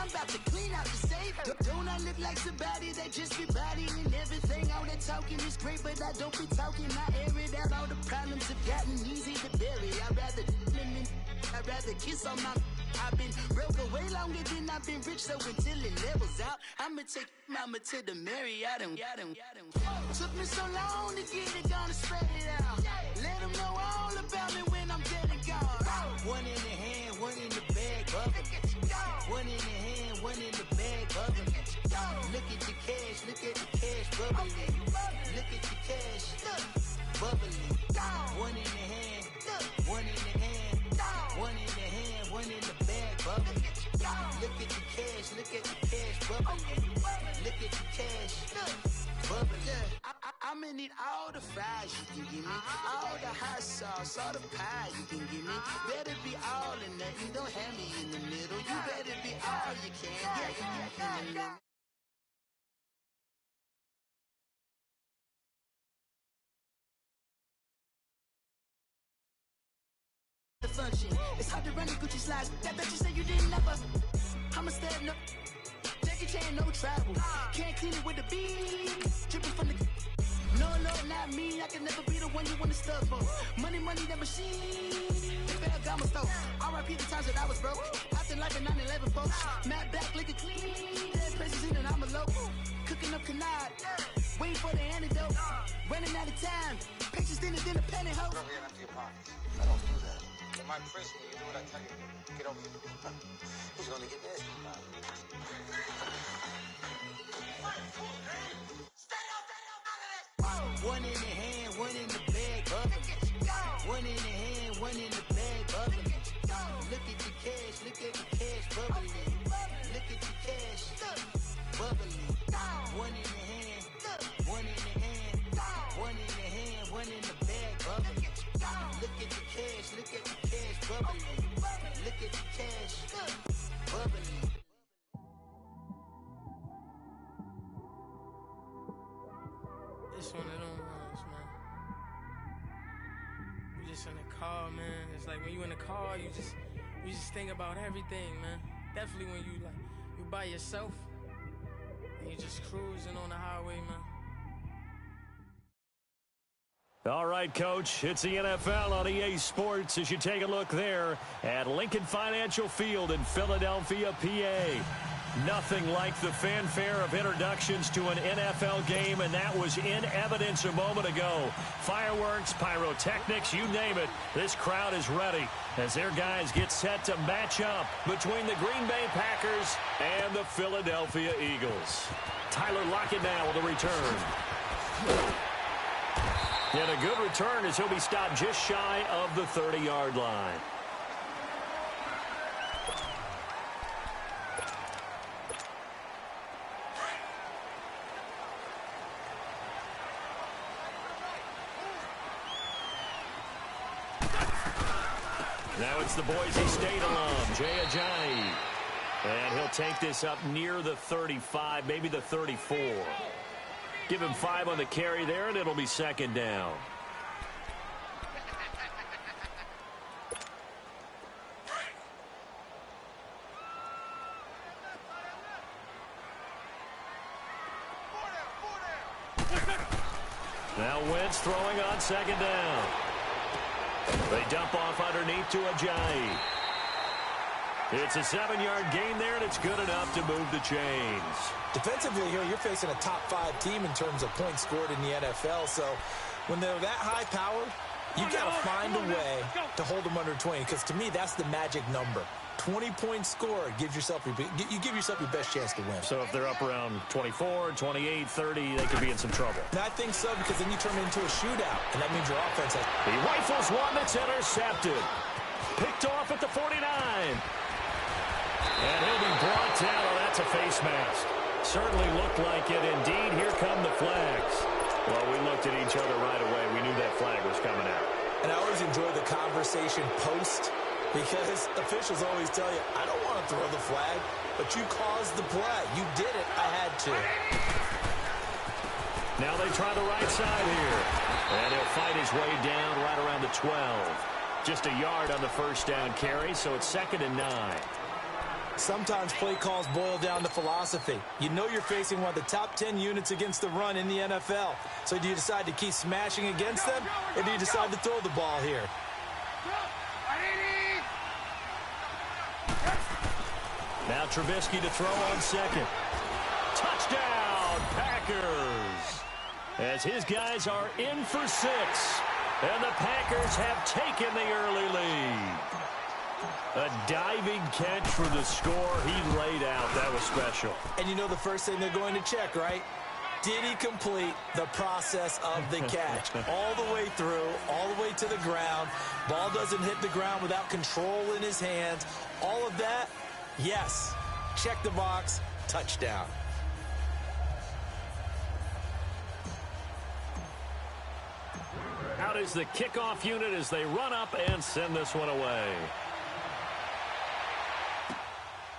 I'm about to clean out the safe. Don't I look like somebody that just be bodying everything? All that talking is great, but I don't be talking. I air it out. All the problems have gotten easy to bury. I'd rather kiss on my. I've been broke way longer than I've been rich, so until it levels out, I'ma take mama to the Marriott and took me so long to get it, gonna spread it out. Let them know all about me when I'm dead and gone. One in the hand, one in the bag, bubbling. One in the hand, one in the bag, bubbling. Look at the cash, look at the cash bubbling. Look at the cash, bubbling. One in the hand, one in the hand, one in the hand, one in the bag, bubbling. Look at the cash, look at the cash bubbling. Look at the cash, bubbling. I'ma need all the fries you can give me, all the hot sauce, all the pie you can give me. Better be all in nothing, don't have me in the middle. You better be all you can. The function. It's hard to run the Gucci slides. That bet you say you didn't never. I'ma stand up. Jackie Chan, no travel. Can't clean it with the beat. Dripping from the. No, not me. I can never be the one you wanna stuff for. Money, that machine. The Ferragamo store. R.I.P. the times that I was broke. After life in 9/11, folks. Matte black, liquor clean. Dead presses in and I'm a local. Cooking up canard. Waiting for the antidote. Running out of time. Patience thinner than a penny hoe. Go here and empty your pockets. I don't do that. You might press me. You do what I tell you. Get over here. Who's gonna get this? One in the hand, one in the bag, bubbling. One in the hand, one in the bag, bubbling. Look at the cash, look at the cash bubbling. Look at the cash, bubbling. One in the hand, one in the hand, one in the hand, one in the bag, bubbling. Look at the cash, look at the cash bubbling. Look at the cash, bubbling. It's one of them ones, man. You just in the car, man. It's like when you in the car, you just think about everything, man. Definitely when you by yourself and you just cruising on the highway, man. All right, Coach, it's the NFL on EA Sports as you take a look there at Lincoln Financial Field in Philadelphia, PA. Nothing like the fanfare of introductions to an NFL game, and that was in evidence a moment ago. Fireworks, pyrotechnics, you name it. This crowd is ready as their guys get set to match up between the Green Bay Packers and the Philadelphia Eagles. Tyler Lockett now with a return. And a good return as he'll be stopped just shy of the 30-yard line. Now it's the Boise State alum, Jay Ajani. And he'll take this up near the 35, maybe the 34. Give him 5 on the carry there, and it'll be second down. Now Wentz throwing on second down. They dump off underneath to Ajayi. It's a 7-yard gain there, and it's good enough to move the chains. Defensively here, you're facing a top 5 team in terms of points scored in the NFL. So when they're that high powered, you got to find a way to hold them under 20. Because to me, that's the magic number. 20 points scored gives yourself you give yourself your best chance to win. So if they're up around 24, 28, 30, they could be in some trouble. And I think so, because then you turn it into a shootout, and that means your offense has... He rifles one that's intercepted. Picked off at the 49. And he'll be brought down. Oh, that's a face mask. Certainly looked like it. Indeed, here come the flags. Well, we looked at each other right away. We knew that flag was coming out. And I always enjoy the conversation post, because officials always tell you, I don't want to throw the flag, but you caused the play. You did it. I had to. Now they try the right side here. And he'll fight his way down right around the 12. Just a yard on the first down carry, so it's 2nd and 9. Sometimes play calls boil down to philosophy. You know you're facing one of the top 10 units against the run in the NFL. So do you decide to keep smashing against them, or do you decide to throw the ball here? Now Trubisky to throw on second. Touchdown, Packers! As his guys are in for 6. And the Packers have taken the early lead. A diving catch for the score he laid out. That was special. And you know the first thing they're going to check, right? Did he complete the process of the catch? All the way through, all the way to the ground. Ball doesn't hit the ground without control in his hands. All of that, yes. Check the box, touchdown. Out is the kickoff unit as they run up and send this one away.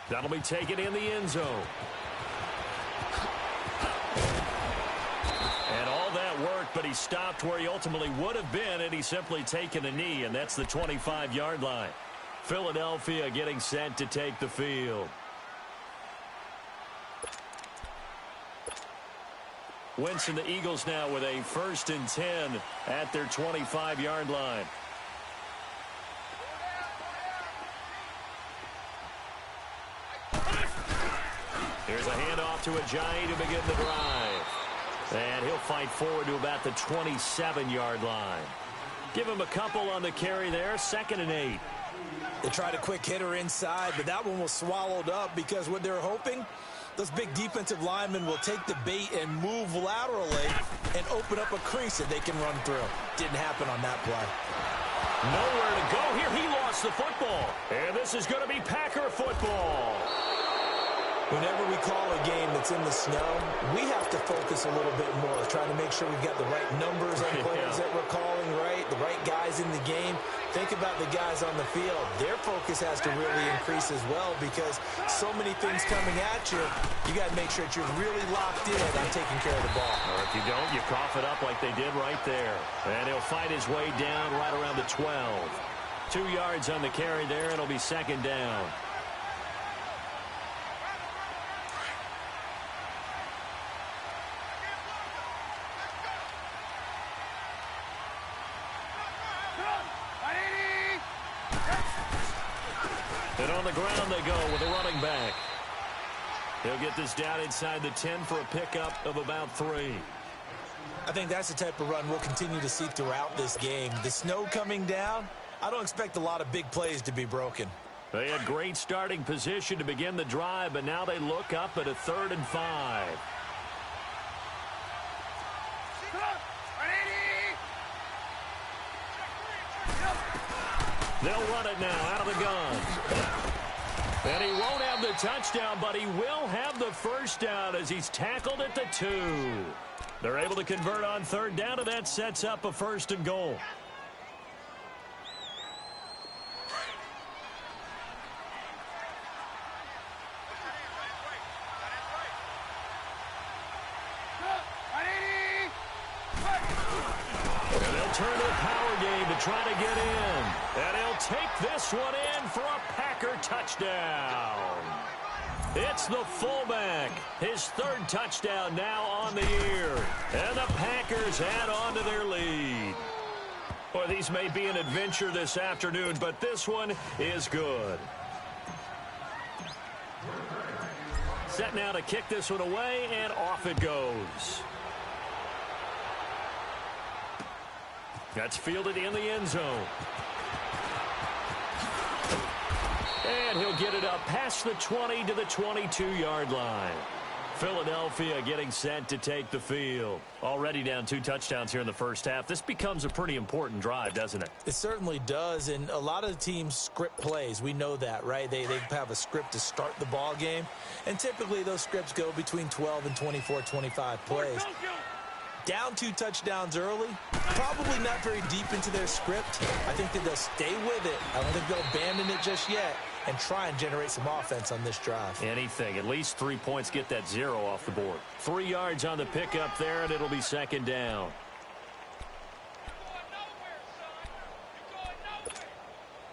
That'll be taken in the end zone. And all that work, but he stopped where he ultimately would have been, and he's simply taken a knee, and that's the 25-yard line. Philadelphia getting set to take the field. Wentz and the Eagles now with a 1st and 10 at their 25-yard line. Here's a handoff to Ajayi to begin the drive. And he'll fight forward to about the 27-yard line. Give him a couple on the carry there. 2nd and 8. They tried a quick hitter inside, but that one was swallowed up because what they're hoping, those big defensive linemen will take the bait and move laterally and open up a crease that they can run through. Didn't happen on that play. Nowhere to go here. He lost the football. And this is going to be Packer football. Whenever we call a game that's in the snow, we have to focus a little bit more, trying to make sure we've got the right numbers on players that we're calling, right? The right guys in the game. Think about the guys on the field. Their focus has to really increase as well because so many things coming at you, you got to make sure that you're really locked in on taking care of the ball. Or if you don't, you cough it up like they did right there. And he'll fight his way down right around the 12. 2 yards on the carry there, and it'll be 2nd down. And on the ground they go with a running back. He'll get this down inside the 10 for a pickup of about 3. I think that's the type of run we'll continue to see throughout this game. The snow coming down, I don't expect a lot of big plays to be broken. They had great starting position to begin the drive, but now they look up at a 3rd and 5. They'll run it now out of the gun. And he won't have the touchdown, but he will have the 1st down as he's tackled at the 2. They're able to convert on 3rd down, and that sets up a 1st and goal. And they'll turn to the power game to try to get in. And he'll take this one in for a Packer touchdown. It's the fullback. His 3rd touchdown now on the year. And the Packers add on to their lead. Boy, these may be an adventure this afternoon, but this one is good. Set now to kick this one away, and off it goes. That's fielded in the end zone. And he'll get it up past the 20 to the 22-yard line. Philadelphia getting set to take the field. Already down 2 touchdowns here in the first half. This becomes a pretty important drive, doesn't it? It certainly does, and a lot of teams script plays. We know that, right? They have a script to start the ball game, and typically those scripts go between 12 and 24, 25 plays. Down 2 touchdowns early, probably not very deep into their script. I think that they'll stay with it. I don't think they'll abandon it just yet and try and generate some offense on this drive. Anything. At least 3 points, get that 0 off the board. 3 yards on the pickup there, and it'll be 2nd down.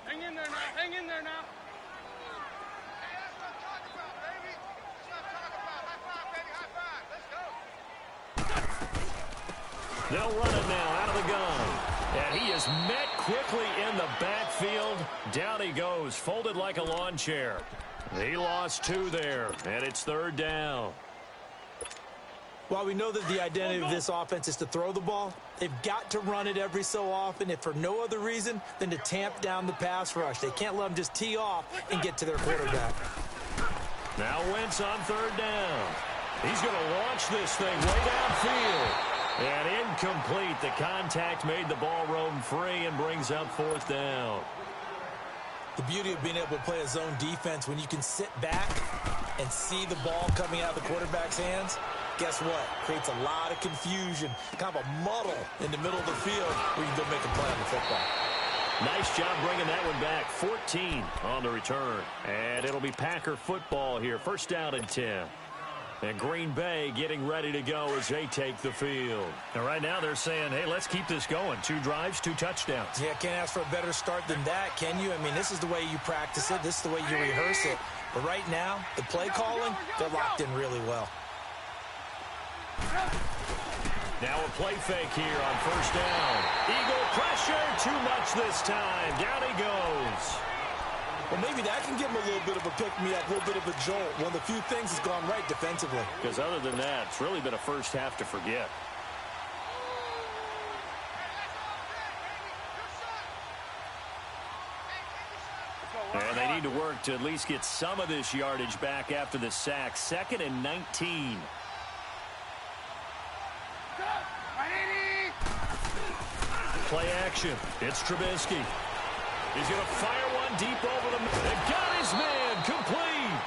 Hang in there now. Hang in there now. They'll run it now out of the gun. And he is met quickly in the backfield. Down he goes, folded like a lawn chair. He lost 2 there, and it's 3rd down. While we know that the identity of this offense is to throw the ball, they've got to run it every so often, if for no other reason than to tamp down the pass rush. They can't let them just tee off and get to their quarterback. Now Wentz on 3rd down. He's going to launch this thing way downfield. And incomplete. The contact made the ball roam free and brings up 4th down. The beauty of being able to play a zone defense when you can sit back and see the ball coming out of the quarterback's hands, guess what? Creates a lot of confusion, kind of a muddle in the middle of the field where you can go make a play on the football. Nice job bringing that one back. 14 on the return. And it'll be Packer football here. 1st down and 10. And Green Bay getting ready to go as they take the field. And right now they're saying, hey, let's keep this going. 2 drives, 2 touchdowns. Yeah, can't ask for a better start than that, can you? I mean, this is the way you practice it. This is the way you rehearse it. But right now, the play calling, they're locked in really well. Now a play fake here on 1st down. Eagle pressure, too much this time. Down he goes. Well, maybe that can give him a little bit of a pick-me-up, a little bit of a jolt. One of the few things that's gone right defensively. Because other than that, it's really been a first half to forget. And they need to work to at least get some of this yardage back after the sack. 2nd and 19. Play action. It's Trubisky. He's going to fire one deep over the middle. And got his man complete.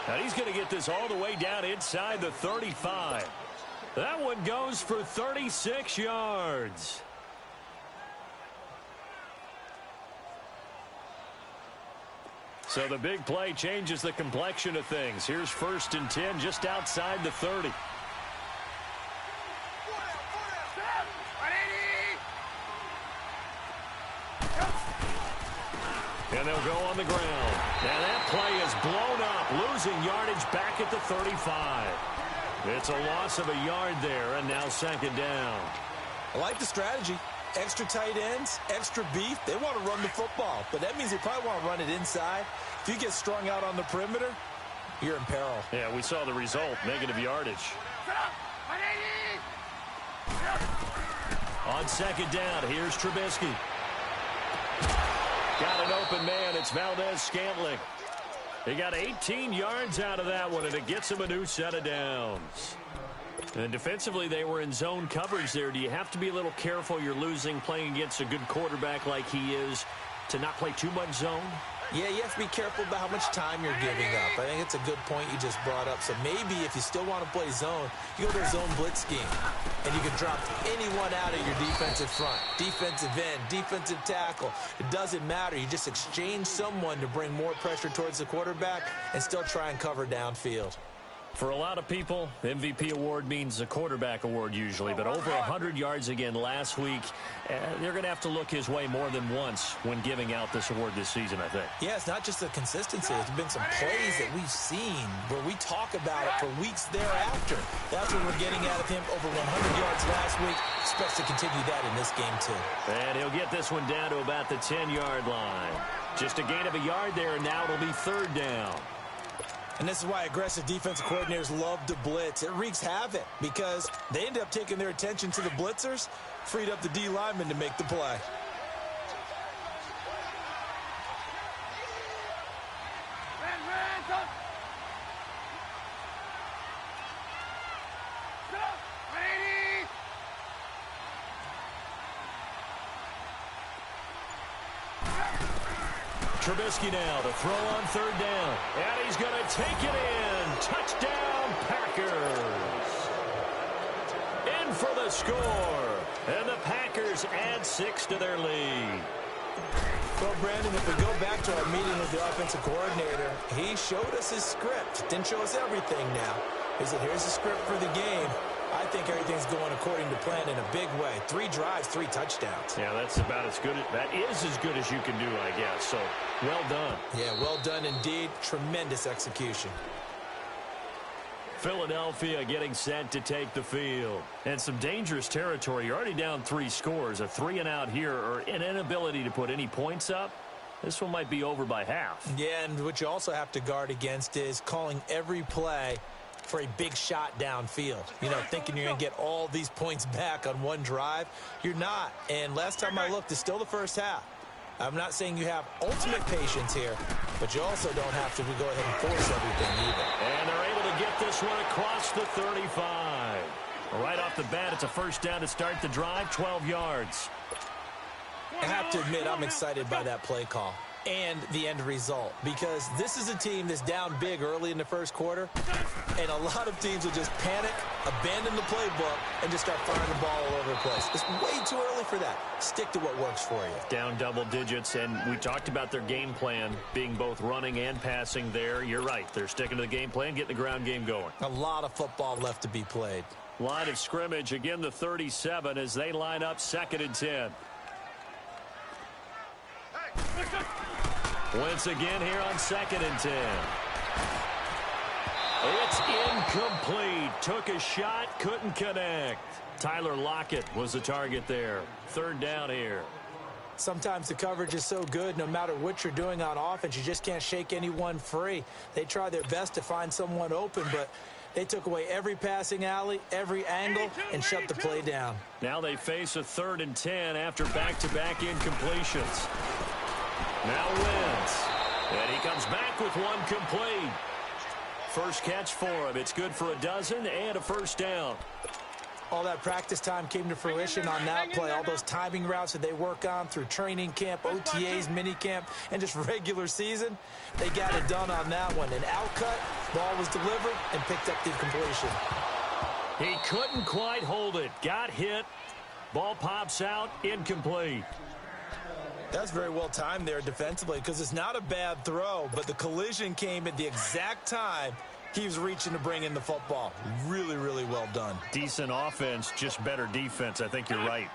And he's going to get this all the way down inside the 35. That one goes for 36 yards. So the big play changes the complexion of things. Here's 1st and 10 just outside the 30. And they'll go on the ground. Now that play is blown up, losing yardage back at the 35. It's a loss of a yard there, and now 2nd down. I like the strategy. Extra tight ends, extra beef. They want to run the football, but that means they probably want to run it inside. If you get strung out on the perimeter, you're in peril. Yeah, we saw the result, negative yardage. On 2nd down, here's Trubisky. Got an open man. It's Valdez-Scantling. He got 18 yards out of that one, and it gets him a new set of downs. And defensively, they were in zone coverage there. Do you have to be a little careful? You're losing, playing against a good quarterback like he is, to not play too much zone? Yeah, you have to be careful about how much time you're giving up. I think it's a good point you just brought up. So maybe if you still want to play zone, you go to a zone blitz scheme. And you can drop anyone out of your defensive front. Defensive end, defensive tackle. It doesn't matter. You just exchange someone to bring more pressure towards the quarterback and still try and cover downfield. For a lot of people, MVP award means a quarterback award usually, but over 100 yards again last week. They're going to have to look his way more than once when giving out this award this season, I think. Yeah, it's not just the consistency. There's been some plays that we've seen where we talk about it for weeks thereafter. That's what we're getting out of him. Over 100 yards last week. Expects to continue that in this game, too. And he'll get this one down to about the 10-yard line. Just a gain of a yard there, and now it'll be 3rd down. And this is why aggressive defensive coordinators love to blitz. It wreaks havoc because they end up taking their attention to the blitzers, freed up the D lineman to make the play. Trubisky now to throw on 3rd down. And he's going to take it in. Touchdown, Packers. In for the score. And the Packers add 6 to their lead. Well, Brandon, if we go back to our meeting with the offensive coordinator, he showed us his script. Didn't show us everything now. He said, here's the script for the game. I think everything's going according to plan in a big way. 3 drives, 3 touchdowns. Yeah, that's about as good. That is as good as you can do, I guess. So, well done. Yeah, well done indeed. Tremendous execution. Philadelphia getting set to take the field. And some dangerous territory. You're already down 3 scores. A 3-and-out here, or an inability to put any points up. This one might be over by half. Yeah, and what you also have to guard against is calling every play for a big shot downfield. You know, thinking you're going to get all these points back on one drive. You're not. And last time I looked, it's still the first half. I'm not saying you have ultimate patience here, but you also don't have to go ahead and force everything either. And they're able to get this one across the 35. Right off the bat, it's a first down to start the drive, 12 yards. I have to admit, I'm excited by that play call and the end result, because this is a team that's down big early in the first quarter, and a lot of teams will just panic, abandon the playbook, and just start firing the ball all over the place. It's way too early for that. Stick to what works for you. Down double digits, and we talked about their game plan being both running and passing there. You're right. They're sticking to the game plan, getting the ground game going. A lot of football left to be played. Line of scrimmage, again the 37 as they line up 2nd and 10. Once again here on 2nd and 10. It's incomplete. Took a shot, couldn't connect. Tyler Lockett was the target there. 3rd down here. Sometimes the coverage is so good, no matter what you're doing on offense, you just can't shake anyone free. They try their best to find someone open, but they took away every passing alley, every angle, and shut the play down. Now they face a 3rd and 10 after back-to-back incompletions. Now Wentz. And he comes back with one complete. First catch for him. It's good for a dozen and a first down. All that practice time came to fruition on that play. All those timing routes that they work on through training camp, OTAs, minicamp, and just regular season, they got it done on that one. An outcut, ball was delivered, and picked up the completion. He couldn't quite hold it. Got hit. Ball pops out. Incomplete. That's very well timed there defensively, because it's not a bad throw, but the collision came at the exact time he was reaching to bring in the football. Really, really well done. Decent offense, just better defense. I think you're right.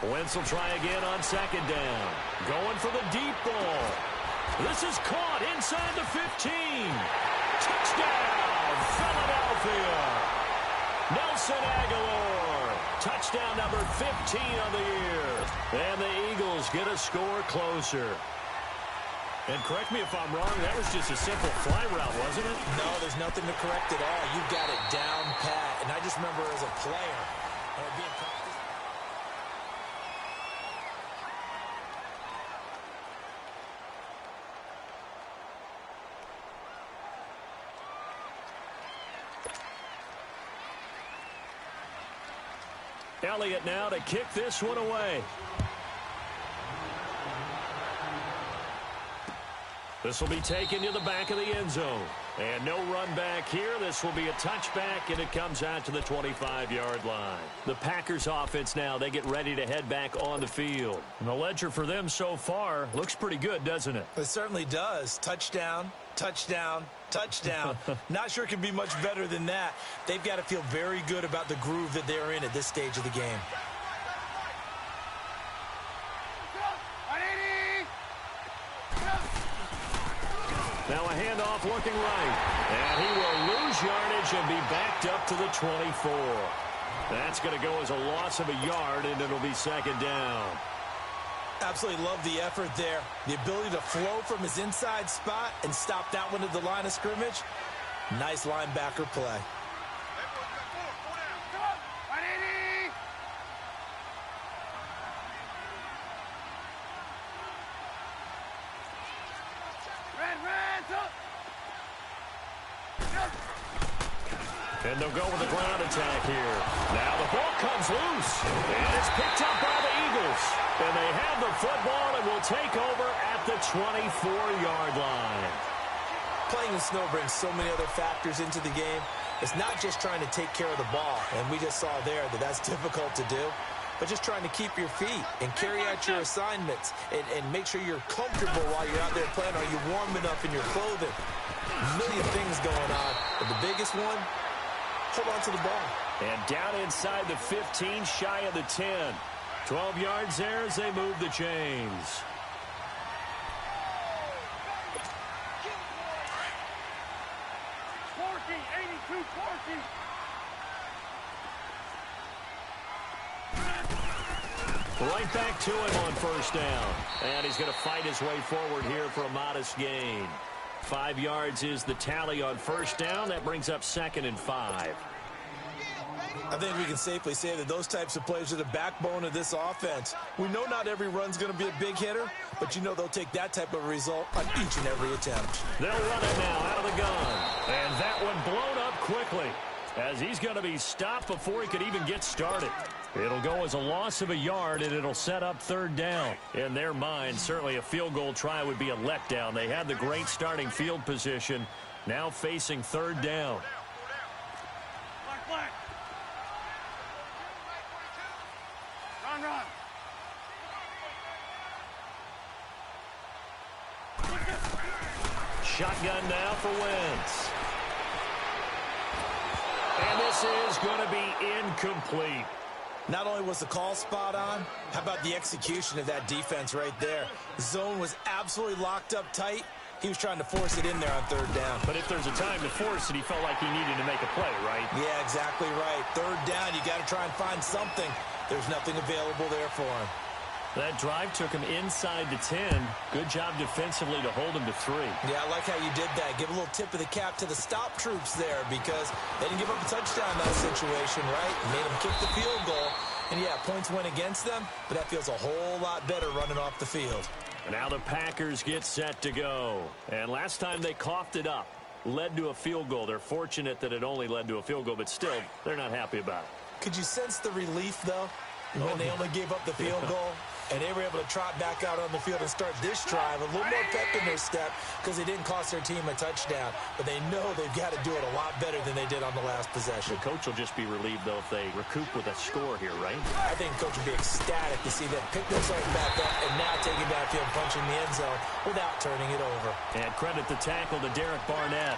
Wentz will try again on 2nd down. Going for the deep ball. This is caught inside the 15. Touchdown, Philadelphia. Nelson Aguilar. Touchdown number 15 on the year. And the Eagles get a score closer. And correct me if I'm wrong, that was just a simple fly route, wasn't it? No, there's nothing to correct at all. You got it down pat. And I just remember as a player, being practiced. Elliott now to kick this one away. This will be taken to the back of the end zone. And no run back here. This will be a touchback, and it comes out to the 25-yard line. The Packers offense now, they get ready to head back on the field. And the ledger for them so far looks pretty good, doesn't it? It certainly does. Touchdown, touchdown, touchdown. Not sure it can be much better than that. They've got to feel very good about the groove that they're in at this stage of the game. Now a handoff looking right. And he will lose yardage and be backed up to the 24. That's going to go as a loss of a yard, and it'll be 2nd down. Absolutely love the effort there. The ability to flow from his inside spot and stop that one at the line of scrimmage. Nice linebacker play. And they'll go with the ground attack here. Now the ball comes loose. And it's picked up by the Eagles. And they have the football and will take over at the 24-yard line. Playing in snow brings so many other factors into the game. It's not just trying to take care of the ball. And we just saw there that that's difficult to do. But just trying to keep your feet and carry out your assignments and make sure you're comfortable while you're out there playing. Are you warm enough in your clothing? A million things going on. But the biggest one, hold on to the ball. And down inside the 15, shy of the 10. 12 yards there as they move the chains. Right back to him on first down. And he's going to fight his way forward here for a modest gain. 5 yards is the tally on first down. That brings up 2nd and 5. I think we can safely say that those types of plays are the backbone of this offense. We know not every run's going to be a big hitter, but you know they'll take that type of result on each and every attempt. They'll run it now out of the gun. And that one blown up quickly as he's going to be stopped before he could even get started. It'll go as a loss of a yard, and it'll set up 3rd down. In their mind, certainly a field goal try would be a letdown. They had the great starting field position, now facing 3rd down. Run. Shotgun now for Wentz. And this is going to be incomplete. Not only was the call spot on, how about the execution of that defense right there? The zone was absolutely locked up tight. He was trying to force it in there on 3rd down. But if there's a time to force it, he felt like he needed to make a play, right? Yeah, exactly right. 3rd down, you got to try and find something. There's nothing available there for him. That drive took him inside to 10. Good job defensively to hold him to 3. Yeah, I like how you did that. Give a little tip of the cap to the stop troops there because they didn't give up a touchdown in that situation, right? Made them kick the field goal. And, yeah, points went against them, but that feels a whole lot better running off the field. And now the Packers get set to go. And last time they coughed it up, led to a field goal. They're fortunate that it only led to a field goal, but still, they're not happy about it. Could you sense the relief, though, when they only gave up the field goal? And they were able to trot back out on the field and start this drive. A little more pep in their step because they didn't cost their team a touchdown. But they know they've got to do it a lot better than they did on the last possession. The coach will just be relieved, though, if they recoup with a score here, right? I think the coach will be ecstatic to see them pick themselves back up and now take it back and punching the end zone without turning it over. And credit the tackle to Derek Barnett.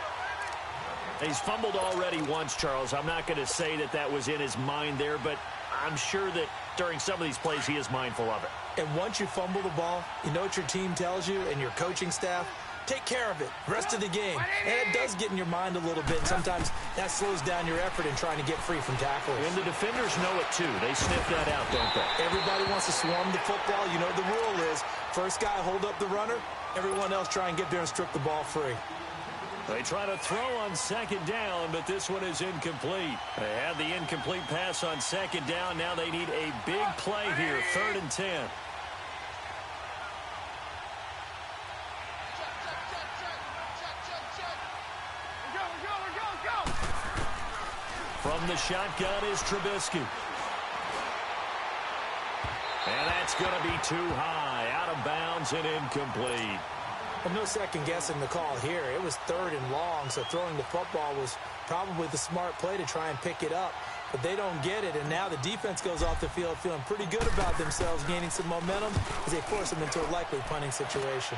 He's fumbled already once, Charles. I'm not going to say that that was in his mind there, but I'm sure that during some of these plays he is mindful of it. And once you fumble the ball, you know what your team tells you and your coaching staff? Take care of it rest of the game. And it does get in your mind a little bit. Sometimes that slows down your effort in trying to get free from tacklers. And the defenders know it, too. They sniff that out, don't they? Everybody wants to swarm the football. You know the rule is first guy hold up the runner. Everyone else try and get there and strip the ball free. They try to throw on 2nd down, but this one is incomplete. They had the incomplete pass on 2nd down. Now they need a big play here, 3rd and 10. From the shotgun is Trubisky. And that's going to be too high, out of bounds and incomplete. Well, no second guessing the call here. It was 3rd and long, so throwing the football was probably the smart play to try and pick it up. But they don't get it, and now the defense goes off the field feeling pretty good about themselves, gaining some momentum as they force them into a likely punting situation.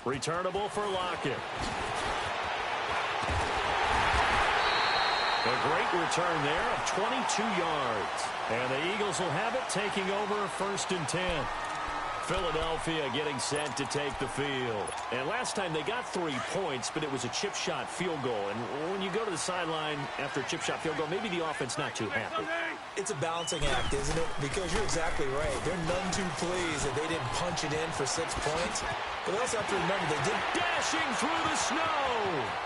Returnable for Lockett. A great return there of 22 yards. And the Eagles will have it, taking over 1st and 10. Philadelphia getting set to take the field. And last time they got 3 points, but it was a chip shot field goal. And when you go to the sideline after a chip shot field goal, maybe the offense not too happy. It's a balancing act, isn't it? Because you're exactly right. They're none too pleased that they didn't punch it in for 6 points. But they also have to remember they did. Dashing through the snow.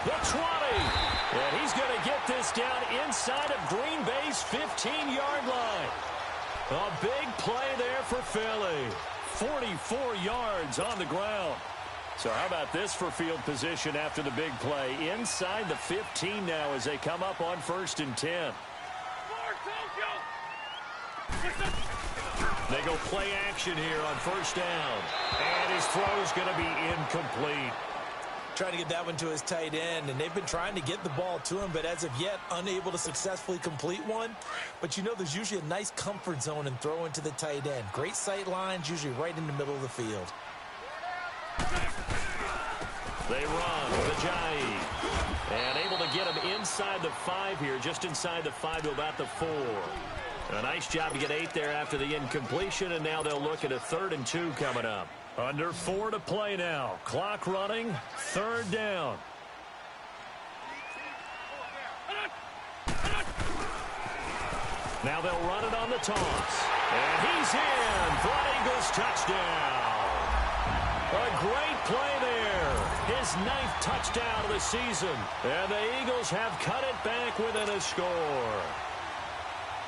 The 20. And he's going to get this down inside of Green Bay's 15-yard line. A big play there for Philly. 44 yards on the ground. So how about this for field position after the big play? Inside the 15 now as they come up on 1st and 10. They go play action here on 1st down. And his throw is going to be incomplete. Trying to get that one to his tight end, and they've been trying to get the ball to him, but as of yet, unable to successfully complete one. But you know there's usually a nice comfort zone and throw into the tight end. Great sight lines, usually right in the middle of the field. They run with Ajayi. And able to get him inside the 5 here, just inside the 5 to about the 4. A nice job to get 8 there after the incompletion, and now they'll look at a 3rd and 2 coming up. Under 4 to play now. Clock running. 3rd down. Now they'll run it on the toss. And he's in for an Eagles touchdown. A great play there. His 9th touchdown of the season. And the Eagles have cut it back within a score.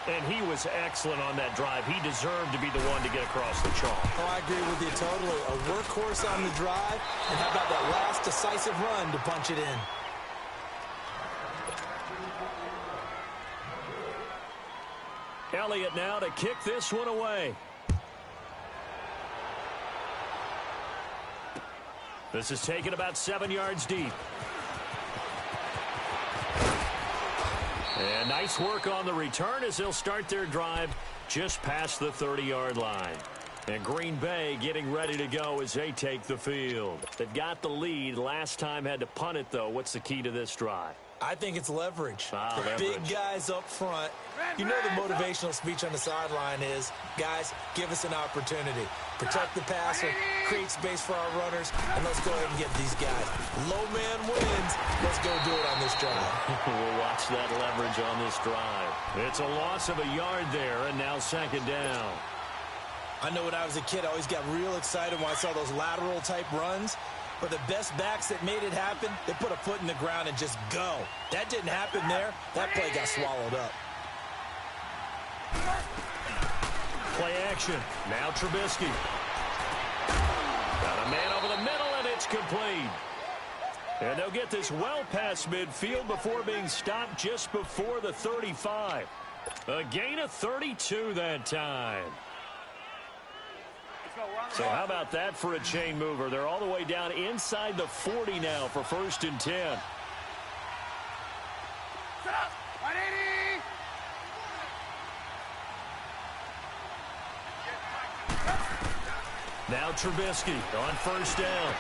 And he was excellent on that drive. He deserved to be the one to get across the chalk. Oh, I agree with you totally. A workhorse on the drive. And how about that last decisive run to punch it in? Elliott now to kick this one away. This is taken about 7 yards deep. And nice work on the return as they'll start their drive just past the 30-yard line. And Green Bay getting ready to go as they take the field. They've got the lead. Last time had to punt it, though. What's the key to this drive? I think it's leverage. Leverage. Big guys up front. You know the motivational speech on the sideline is, guys, give us an opportunity. Protect the passer, create space for our runners, and let's go ahead and get these guys. Low man wins. Let's go do it on this drive. We'll watch that leverage on this drive. It's a loss of a yard there, and now 2nd down. I know when I was a kid, I always got real excited when I saw those lateral-type runs. But the best backs that made it happen, they put a foot in the ground and just go. That didn't happen there. That play got swallowed up. Play action. Now Trubisky. Got a man over the middle, and it's complete. And they'll get this well past midfield before being stopped just before the 35. A gain of 32 that time. So how about that for a chain mover? They're all the way down inside the 40 now for 1st and 10. Now Trubisky on 1st down.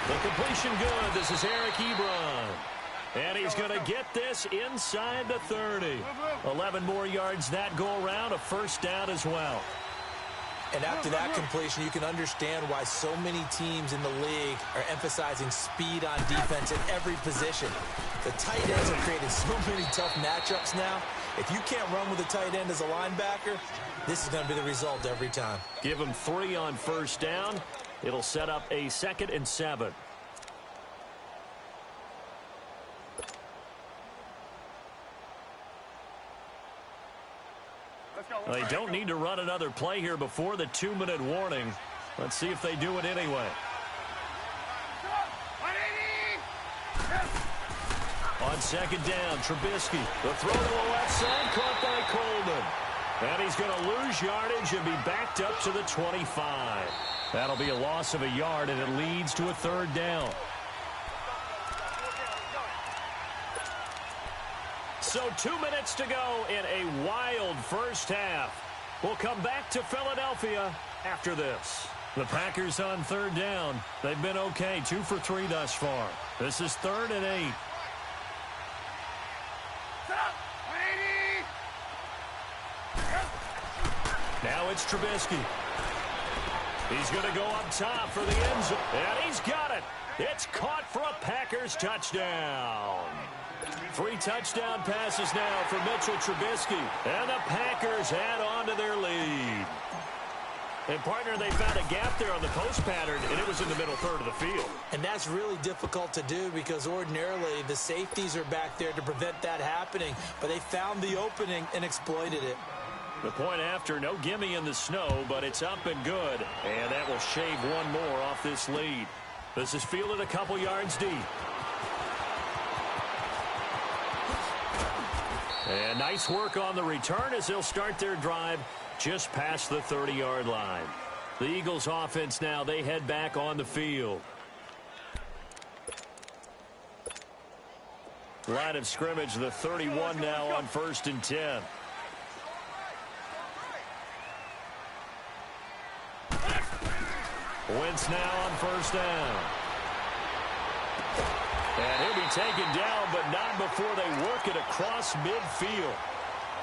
The completion good. This is Eric Ebron. And he's going to get this inside the 30. 11 more yards that go around. A 1st down as well. And after that completion, you can understand why so many teams in the league are emphasizing speed on defense at every position. The tight ends have created so many tough matchups now. If you can't run with a tight end as a linebacker, this is going to be the result every time. Give him 3 on 1st down. It'll set up a 2nd and 7. They don't need to run another play here before the 2-minute warning. Let's see if they do it anyway. On 2nd down, Trubisky. The throw to the left side, caught by Coleman. And he's going to lose yardage and be backed up to the 25. That'll be a loss of a yard, and it leads to a 3rd down. So 2 minutes to go in a wild first half. We'll come back to Philadelphia after this. The Packers on 3rd down. They've been okay, 2 for 3 thus far. This is 3rd and 8. Now it's Trubisky. He's going to go up top for the end zone. And he's got it. It's caught for a Packers touchdown. 3 touchdown passes now for Mitchell Trubisky. And the Packers add on to their lead. And, partner, they found a gap there on the post pattern, and it was in the middle third of the field. And that's really difficult to do because ordinarily the safeties are back there to prevent that happening. But they found the opening and exploited it. The point after, no gimme in the snow, but it's up and good. And that will shave one more off this lead. This is fielded a couple yards deep. And nice work on the return as they'll start their drive just past the 30-yard line. The Eagles offense now, they head back on the field. Line of scrimmage, the 31 now on 1st and 10. Wentz now on 1st down. And he'll be taken down, but not before they work it across midfield.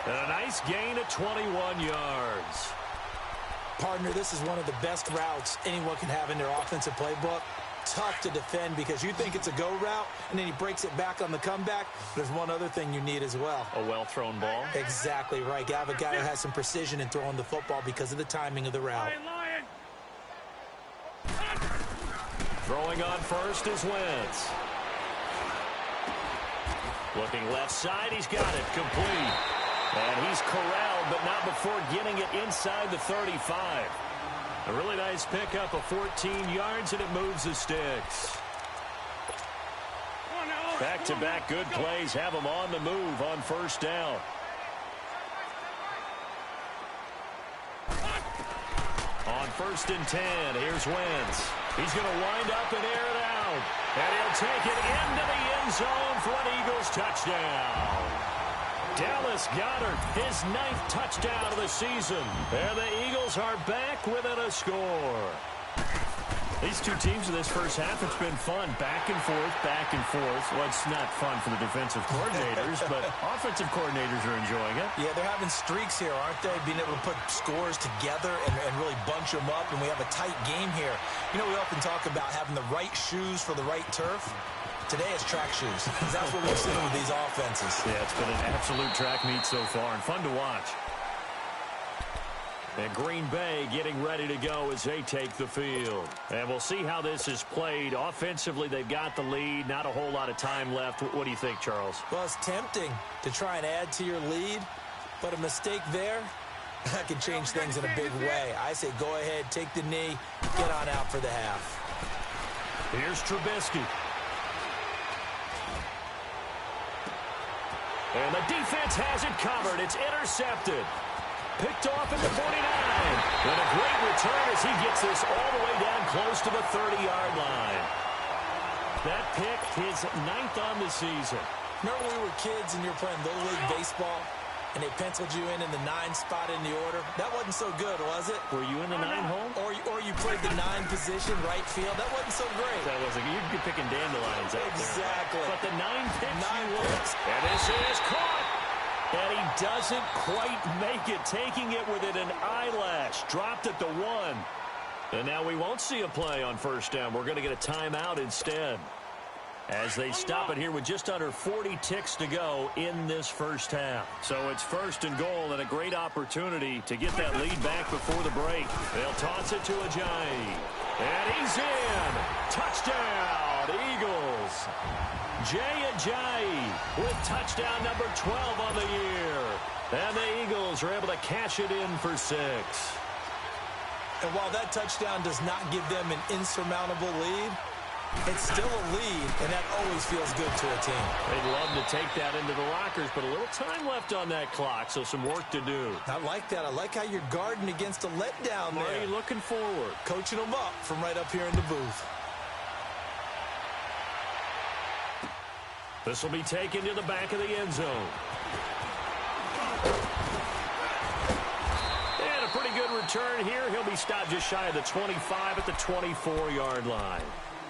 And a nice gain of 21 yards. Partner, this is one of the best routes anyone can have in their offensive playbook. tough to defend because you think it's a go route, and then he breaks it back on the comeback. There's one other thing you need as well. A well-thrown ball? Exactly right. You have a guy who has some precision in throwing the football because of the timing of the route. Throwing on first is Wentz. Looking left side, he's got it complete. And he's corralled, but not before getting it inside the 35. A really nice pickup of 14 yards, and it moves the sticks. Back-to-back good plays have him on the move on first down. On 1st and 10, here's Wentz. He's going to wind up and air it out. And he'll take it into the end zone for an Eagles touchdown. Dallas Goedert, his 9th touchdown of the season. And the Eagles are back within a score. These two teams in this first half, it's been fun. Back and forth, back and forth. Well, it's not fun for the defensive coordinators, but offensive coordinators are enjoying it. Yeah, they're having streaks here, aren't they? Being able to put scores together and really bunch them up, and we have a tight game here. You know, we often talk about having the right shoes for the right turf. Today it's track shoes, because that's what we've seen with these offenses. Yeah, it's been an absolute track meet so far, and fun to watch. And Green Bay getting ready to go as they take the field. And we'll see how this is played. Offensively, they've got the lead. Not a whole lot of time left. What do you think, Charles? Well, it's tempting to try and add to your lead, but a mistake there, that can change things in a big way. I say go ahead, take the knee, get on out for the half. Here's Trubisky. And the defense has it covered. It's intercepted. Picked off at the 49. And a great return as he gets this all the way down close to the 30-yard line. That pick, his 9th on the season. Remember when we were kids and you were playing Little League Baseball and they penciled you in the 9 spot in the order? That wasn't so good, was it? Were you in the 9 hole? Or you played the 9 position, right field. That wasn't so great. That wasn't. You'd be picking dandelions out there. Exactly. But the 9 picks, 9 picks. And this is caught. And he doesn't quite make it, taking it within an eyelash. Dropped at the 1. And now we won't see a play on first down. We're going to get a timeout instead. As they stop it here with just under 40 ticks to go in this first half. So it's 1st and goal and a great opportunity to get that lead back before the break. They'll toss it to Ajayi. And he's in. Touchdown, Eagles. Jay Ajayi with touchdown number 12 on the year. And the Eagles are able to cash it in for 6. And while that touchdown does not give them an insurmountable lead, it's still a lead, and that always feels good to a team. They'd love to take that into the lockers, but a little time left on that clock, so some work to do. I like that. I like how you're guarding against a letdown there. Marty looking forward. Coaching them up from right up here in the booth. This will be taken to the back of the end zone. And a pretty good return here. He'll be stopped just shy of the 25 at the 24-yard line.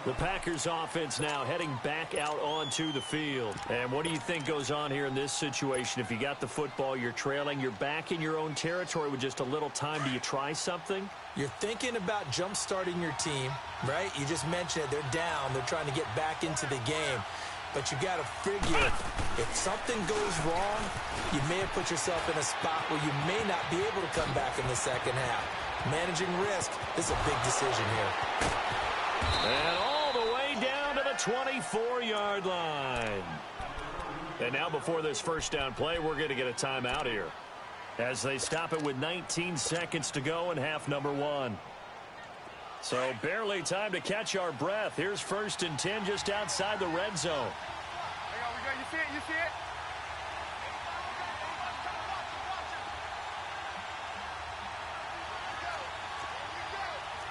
The Packers offense now heading back out onto the field. And what do you think goes on here in this situation? If you got the football, you're trailing, you're back in your own territory with just a little time. Do you try something? You're thinking about jump-starting your team, right? You just mentioned it. They're down. They're trying to get back into the game. But you got to figure, if something goes wrong, you may have put yourself in a spot where you may not be able to come back in the second half. Managing risk, this is a big decision here. And all the way down to the 24-yard line. And now before this first down play, we're going to get a timeout here as they stop it with 19 seconds to go in half number 1. So barely time to catch our breath. Here's 1st and 10 just outside the red zone. Hang on, we go. You see it? You see it?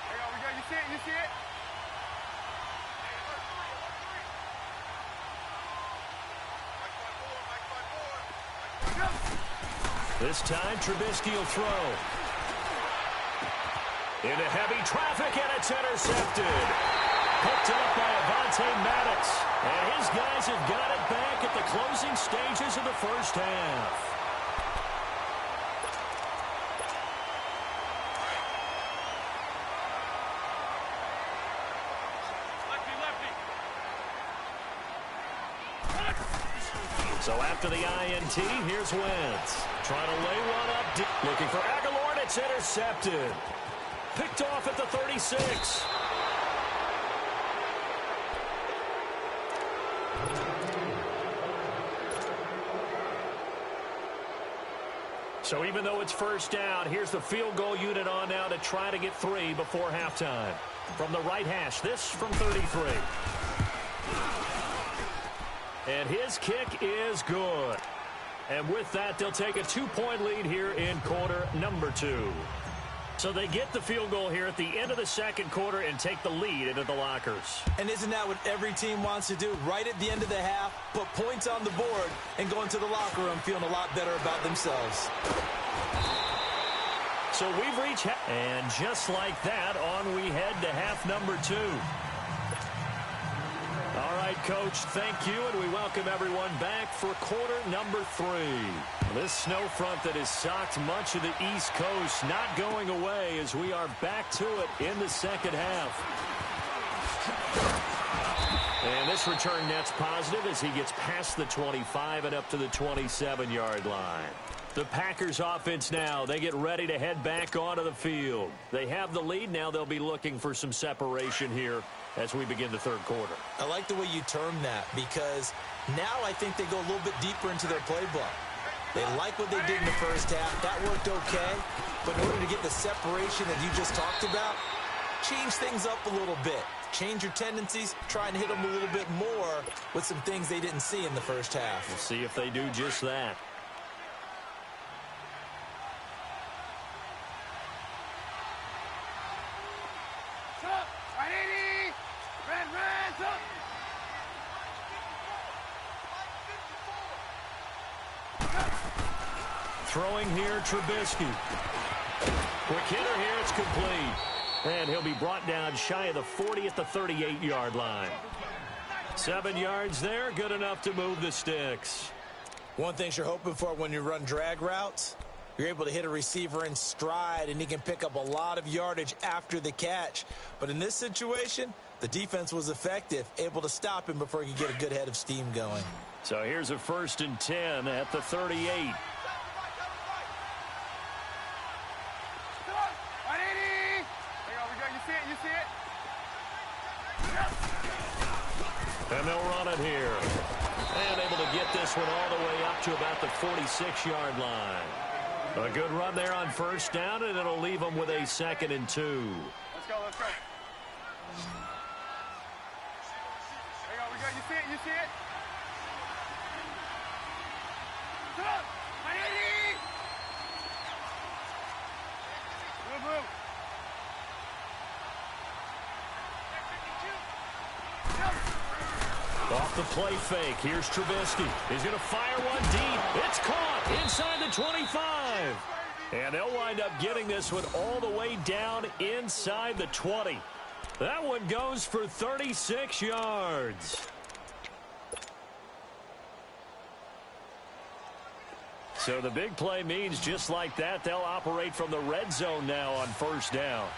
Hang on, we go. You see it? You see it? This time, Trubisky will throw. Into heavy traffic, and it's intercepted. Picked up by Avonte Maddox. And his guys have got it back at the closing stages of the first half. So after the INT, here's Wentz. Trying to lay one up deep. Looking for Aguilar, and it's intercepted. Picked off at the 36. So even though it's first down, here's the field goal unit on now to try to get 3 before halftime. From the right hash, this from 33. And his kick is good. And with that, they'll take a 2-point lead here in quarter number 2. So they get the field goal here at the end of the second quarter and take the lead into the lockers. And isn't that what every team wants to do? Right at the end of the half, put points on the board, and go into the locker room feeling a lot better about themselves. So we've reached and just like that, on we head to half number 2. All right, Coach, thank you, and we welcome everyone back for quarter number 3. This snow front that has socked much of the East Coast not going away as we are back to it in the second half. And this return net's positive as he gets past the 25 and up to the 27-yard line. The Packers offense now, they get ready to head back onto the field. They have the lead. Now they'll be looking for some separation here as we begin the third quarter. I like the way you term that because now I think they go a little bit deeper into their playbook. They like what they did in the first half. That worked okay. But in order to get the separation that you just talked about, change things up a little bit. Change your tendencies. Try and hit them a little bit more with some things they didn't see in the first half. We'll see if they do just that. Throwing here, Trubisky. Quick hitter here, it's complete. And he'll be brought down shy of the 40 at the 38-yard line. 7 yards there, good enough to move the sticks. One thing you're hoping for when you run drag routes, you're able to hit a receiver in stride, and he can pick up a lot of yardage after the catch. But in this situation, the defense was effective, able to stop him before he could get a good head of steam going. So here's a 1st and 10 at the 38. And they'll run it here. And able to get this one all the way up to about the 46-yard line. A good run there on first down, and it'll leave them with a 2nd and 2. Let's go, let's go. There you go, we go. You see it, you see it? Come on, 180! Move, move. Off the play fake. Here's Trubisky. He's going to fire one deep. It's caught inside the 25. And they'll wind up getting this one all the way down inside the 20. That one goes for 36 yards. So the big play means just like that, they'll operate from the red zone now on first down.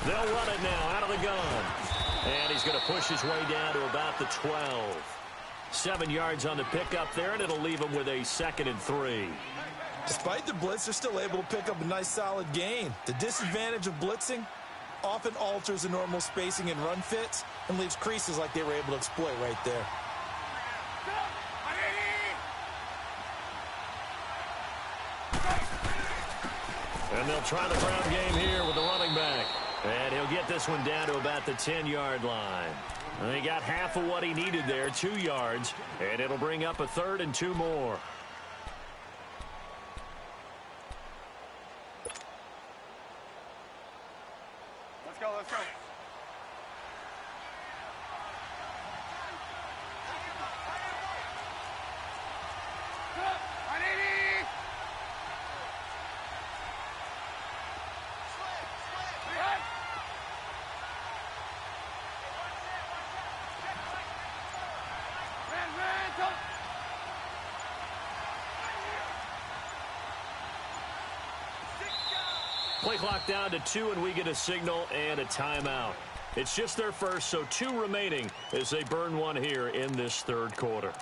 They'll run it now out of the gun. And he's going to push his way down to about the 12. 7 yards on the pickup there, and it'll leave him with a 2nd and 3. Despite the blitz, they're still able to pick up a nice solid gain. The disadvantage of blitzing often alters the normal spacing and run fits and leaves creases like they were able to exploit right there. And they'll try the ground game here with the running back. And he'll get this one down to about the 10-yard line. And he got half of what he needed there, 2 yards. And it'll bring up a 3rd and 2 more. Let's go, let's go. Play clock down to 2, and we get a signal and a timeout. It's just their first, so 2 remaining as they burn one here in this third quarter.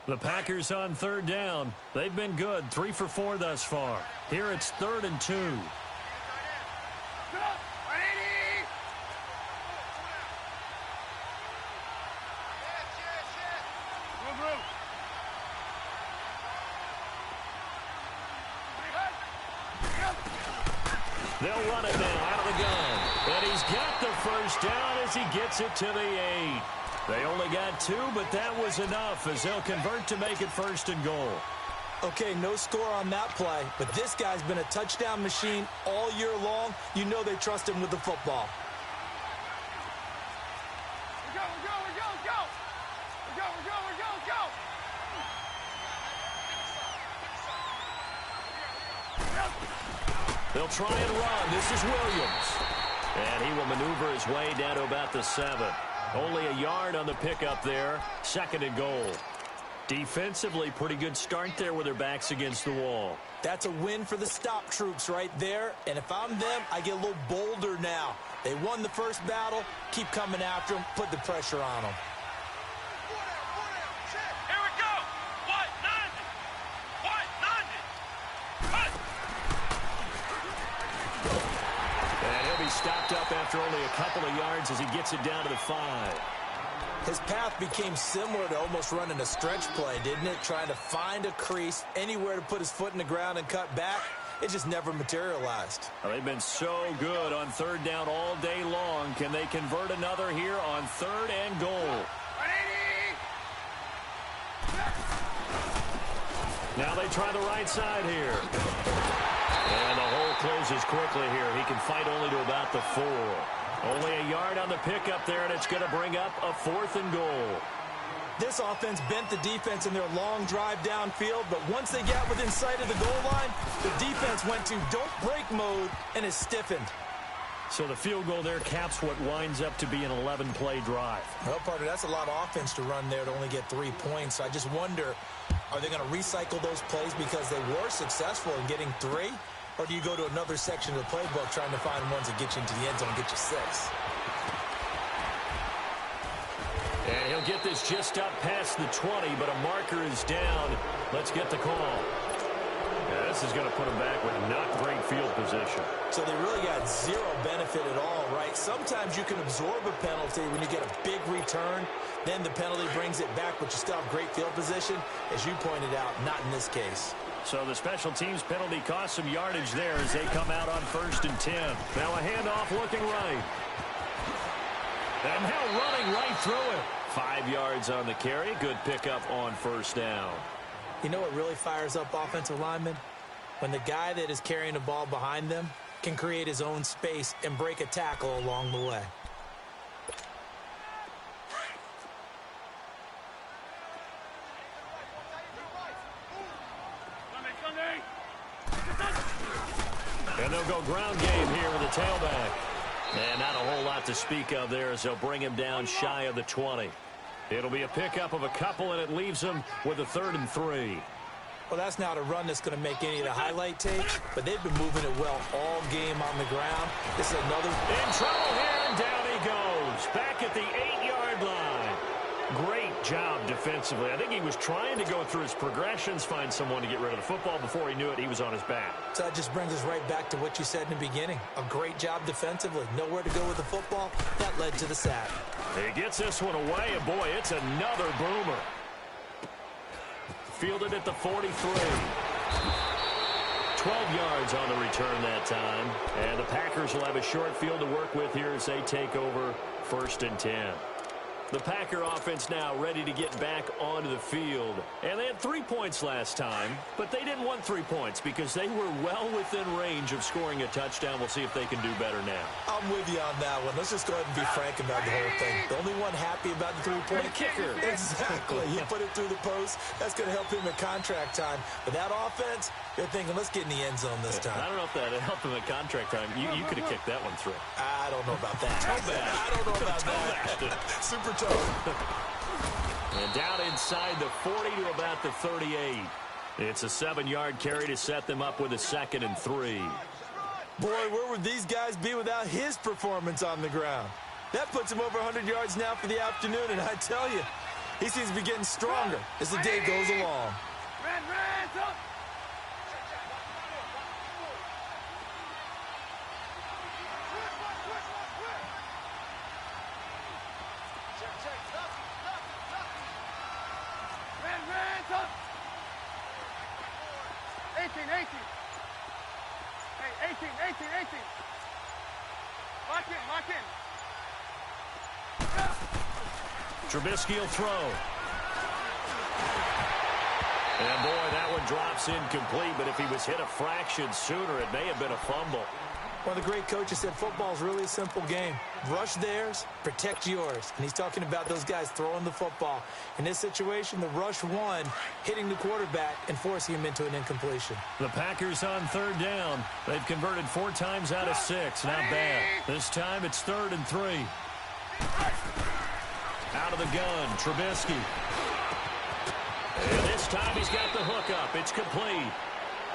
The Packers on third down. They've been good, 3 for 4 thus far. Here it's 3rd and 2. They'll run it now out of the gun. And he's got the first down as he gets it to the 8. They only got 2, but that was enough as they'll convert to make it 1st and goal. Okay, no score on that play, but this guy's been a touchdown machine all year long. You know they trust him with the football. Go! They'll try and run. This is Williams. And he will maneuver his way down to about the 7. Only a yard on the pickup there. 2nd and goal. Defensively, pretty good start there with their backs against the wall. That's a win for the stop troops right there. And if I'm them, I get a little bolder now. They won the first battle. Keep coming after them. Put the pressure on them. Here we go! What? 90! And he'll be stopped up after only a couple of yards as he gets it down to the 5. His path became similar to almost running a stretch play, didn't it? Trying to find a crease, anywhere to put his foot in the ground and cut back. It just never materialized. Well, they've been so good on 3rd down all day long. Can they convert another here on 3rd and goal? Now they try the right side here. And the hole closes quickly here. He can fight only to about the 4. Only a yard on the pickup there, and it's going to bring up a 4th and goal. This offense bent the defense in their long drive downfield, but once they got within sight of the goal line, the defense went to don't break mode and is stiffened. So the field goal there caps what winds up to be an 11-play drive. Well, partner, that's a lot of offense to run there to only get 3 points. I just wonder, are they going to recycle those plays because they were successful in getting 3? Or do you go to another section of the playbook trying to find ones that get you into the end zone and get you 6? And he'll get this just up past the 20, but a marker is down. Let's get the call. Yeah, this is going to put him back with not great field position. So they really got 0 benefit at all, right? Sometimes you can absorb a penalty when you get a big return. Then the penalty brings it back, but you still have great field position. As you pointed out, not in this case. So the special teams penalty cost some yardage there as they come out on 1st and 10. Now a handoff looking right. And now running right through it. 5 yards on the carry. Good pickup on 1st down. You know what really fires up offensive linemen? When the guy that is carrying the ball behind them can create his own space and break a tackle along the way. And they'll go ground game here with the tailback. And not a whole lot to speak of there as they'll bring him down shy of the 20. It'll be a pickup of a couple, and it leaves them with a 3rd and 3. Well, that's not a run that's going to make any of the highlight tapes, but they've been moving it well all game on the ground. This is another... In trouble here, and down he goes. Back at the 8-yard line. Great job defensively. I think he was trying to go through his progressions, find someone to get rid of the football. Before he knew it, he was on his back. So that just brings us right back to what you said in the beginning. A great job defensively. Nowhere to go with the football. That led to the sack. He gets this one away, and boy, it's another boomer. Fielded at the 43. 12 yards on the return that time. And the Packers will have a short field to work with here as they take over 1st and 10. The Packer offense now ready to get back onto the field. And they had 3 points last time, but they didn't want 3 points because they were well within range of scoring a touchdown. We'll see if they can do better now. I'm with you on that one. Let's just go ahead and be frank about the whole thing. The only one happy about the 3-point kicker. Exactly. He put it through the post. That's going to help him at contract time. But that offense, they're thinking, let's get in the end zone this time. I don't know if that helped him at contract time. You could have kicked that one through. I don't know about that. Toe bash. I don't know about that. Super toe. And down inside the 40 to about the 38. It's a 7-yard carry to set them up with a 2nd and 3. Boy, where would these guys be without his performance on the ground? That puts him over 100 yards now for the afternoon, and I tell you, he seems to be getting stronger as the day goes along. Trubisky will throw. And boy, that one drops incomplete, but if he was hit a fraction sooner, it may have been a fumble. One of the great coaches said football is really a simple game. Rush theirs, protect yours. And he's talking about those guys throwing the football. In this situation, the rush won, hitting the quarterback and forcing him into an incompletion. The Packers on 3rd down. They've converted 4 times out of 6. Not bad. This time it's 3rd and 3. Out of the gun, Trubisky. And this time he's got the hook up. It's complete.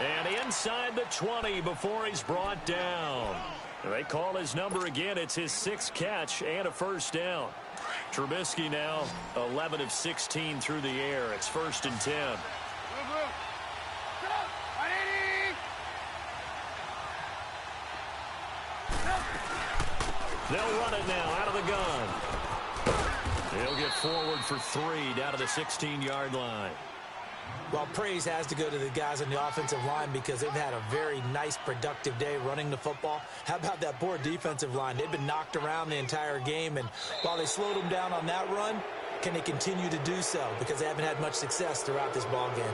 And inside the 20 before he's brought down. They call his number again. It's his 6th catch and a 1st down. Trubisky now 11 of 16 through the air. It's 1st and 10. They'll run it now out of the gun. He'll get forward for 3 down to the 16-yard line. Well, praise has to go to the guys on the offensive line because they've had a very nice, productive day running the football. How about that poor defensive line? They've been knocked around the entire game, and while they slowed them down on that run, can they continue to do so? Because they haven't had much success throughout this ball game.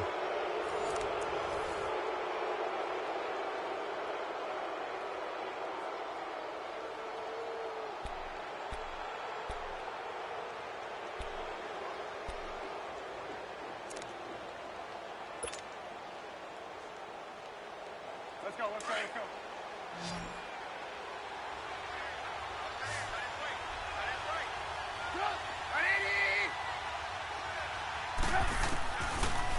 Let's go.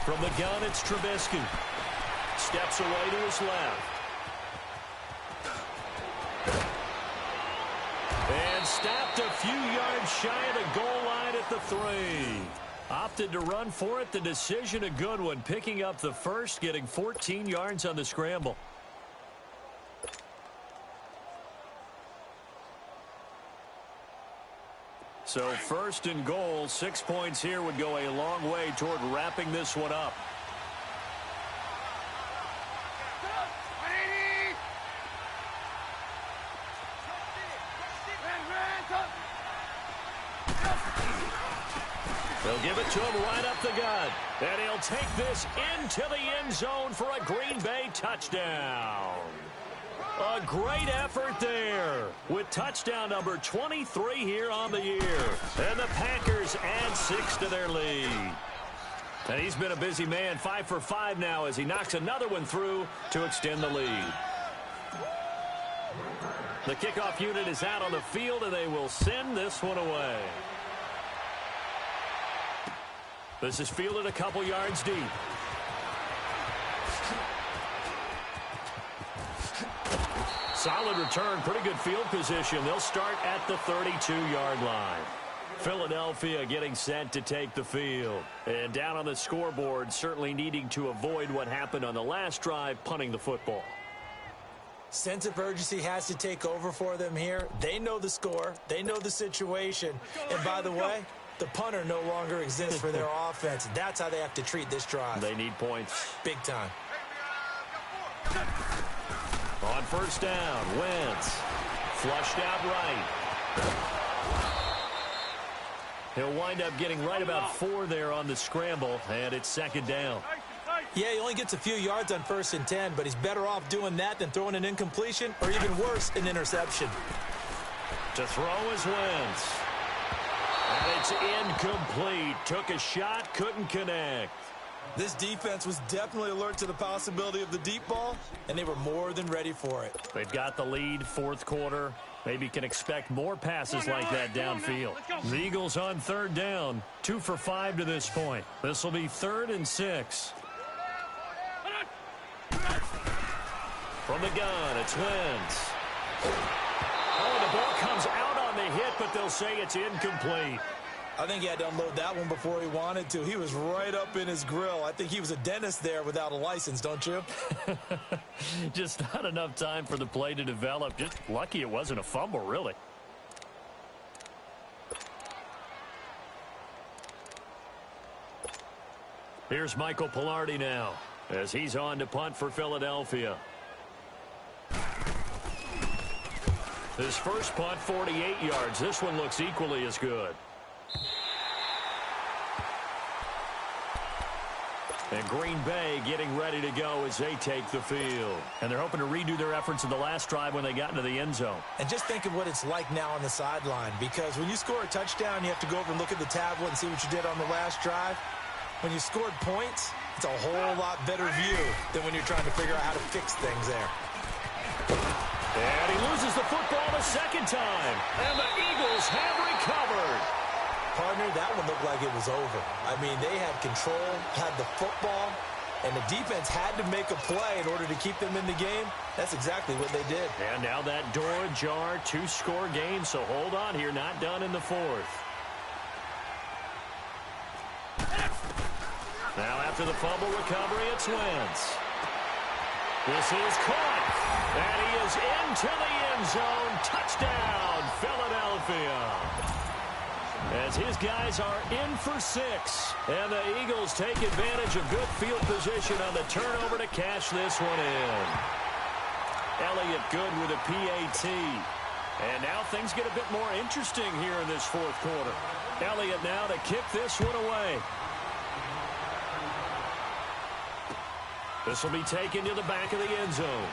From the gun, it's Trubisky. Steps away to his left. And stopped a few yards shy of the goal line at the 3. Opted to run for it. The decision a good one. Picking up the 1st, getting 14 yards on the scramble. So 1st and goal, 6 points here would go a long way toward wrapping this one up. They'll give it to him right up the gut. And he'll take this into the end zone for a Green Bay touchdown. A great effort there with touchdown number 23 here on the year. And the Packers add 6 to their lead. And he's been a busy man, 5 for 5 now as he knocks another one through to extend the lead. The kickoff unit is out on the field, and they will send this one away. This is fielded a couple yards deep. Solid return, pretty good field position. They'll start at the 32-yard line. Philadelphia getting set to take the field. And down on the scoreboard, certainly needing to avoid what happened on the last drive, punting the football. Sense of urgency has to take over for them here. They know the score. They know the situation. And by the way, the punter no longer exists for their offense. That's how they have to treat this drive. They need points. Big time. On 1st down, Wentz. Flushed out right. He'll wind up getting right about 4 there on the scramble, and it's 2nd down. Yeah, he only gets a few yards on 1st and 10, but he's better off doing that than throwing an incompletion or even worse, an interception. To throw is Wentz. And it's incomplete. Took a shot, couldn't connect. This defense was definitely alert to the possibility of the deep ball, and they were more than ready for it. They've got the lead, 4th quarter. Maybe can expect more passes like that downfield. The Eagles on third down, 2 for 5 to this point. This will be 3rd and 6. From the gun, it's Wentz. Oh, the ball comes out on the hit, but they'll say it's incomplete. I think he had to unload that one before he wanted to. He was right up in his grill. I think he was a dentist there without a license, don't you? Just not enough time for the play to develop. Just lucky it wasn't a fumble, really. Here's Michael Pilardi now as he's on to punt for Philadelphia. His first punt, 48 yards. This one looks equally as good. And Green Bay getting ready to go as they take the field. And they're hoping to redo their efforts in the last drive when they got into the end zone. And just think of what it's like now on the sideline, because when you score a touchdown, you have to go over and look at the tablet and see what you did on the last drive. When you scored points, it's a whole lot better view than when you're trying to figure out how to fix things there. And he loses the football the second time. And the Eagles have recovered. Partner, that one looked like it was over. I mean, they had control, had the football, and the defense had to make a play in order to keep them in the game. That's exactly what they did. And now that door ajar, 2-score game, so hold on here, not done in the 4th. Now after the fumble recovery, it's Wentz. This is caught, and he is into the end zone. Touchdown, Philadelphia. As his guys are in for 6. And the Eagles take advantage of good field position on the turnover to cash this one in. Elliott good with a PAT. And now things get a bit more interesting here in this 4th quarter. Elliott now to kick this one away. This will be taken to the back of the end zone.